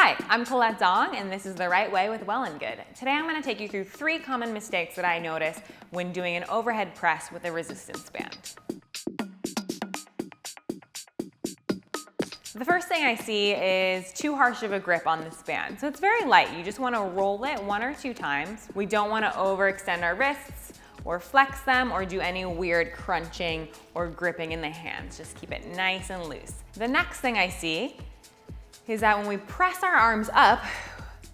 Hi, I'm Colette Dong, and this is The Right Way with Well+Good. Today I'm going to take you through 3 common mistakes that I notice when doing an overhead press with a resistance band. The first thing I see is too harsh of a grip on this band. So it's very light. You just want to roll it 1 or 2 times. We don't want to overextend our wrists or flex them or do any weird crunching or gripping in the hands. Just keep it nice and loose. The next thing I see is that when we press our arms up,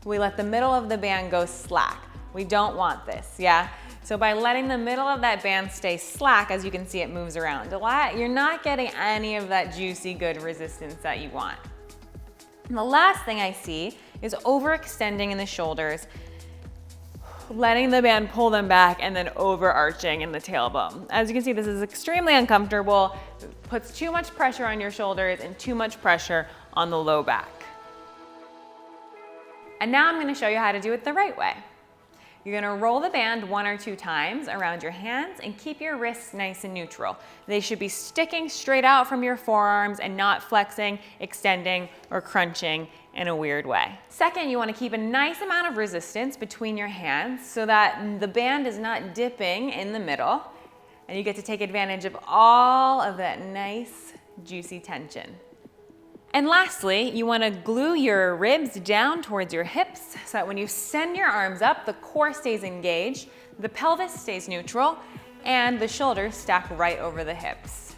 we let the middle of the band go slack. We don't want this, yeah? So by letting the middle of that band stay slack, as you can see, it moves around a lot, you're not getting any of that juicy, good resistance that you want. And the last thing I see is overextending in the shoulders, letting the band pull them back and then overarching in the tailbone. As you can see, this is extremely uncomfortable. It puts too much pressure on your shoulders and too much pressure on the low back. And now I'm going to show you how to do it the right way. You're going to roll the band 1 or 2 times around your hands and keep your wrists nice and neutral. They should be sticking straight out from your forearms and not flexing, extending, or crunching in a weird way. Second, you want to keep a nice amount of resistance between your hands so that the band is not dipping in the middle, and you get to take advantage of all of that nice, juicy tension. And lastly, you want to glue your ribs down towards your hips so that when you send your arms up, the core stays engaged, the pelvis stays neutral, and the shoulders stack right over the hips.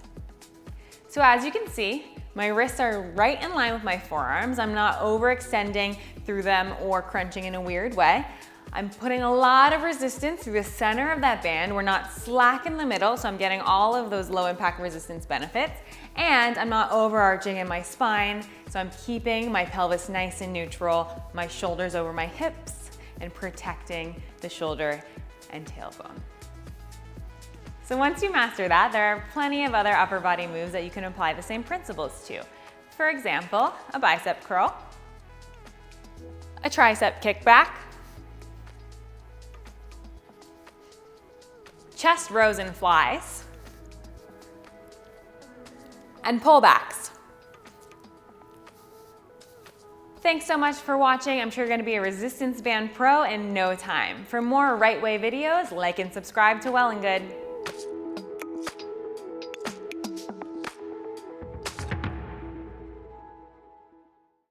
So as you can see, my wrists are right in line with my forearms. I'm not overextending through them or crunching in a weird way. I'm putting a lot of resistance through the center of that band. We're not slack in the middle, so I'm getting all of those low impact resistance benefits. And I'm not overarching in my spine, so I'm keeping my pelvis nice and neutral, my shoulders over my hips, and protecting the shoulder and tailbone. So once you master that, there are plenty of other upper body moves that you can apply the same principles to. For example, a bicep curl, a tricep kickback, chest rows and flies, and pullbacks. Thanks so much for watching. I'm sure you're going to be a resistance band pro in no time. For more right way videos, like and subscribe to Well+Good.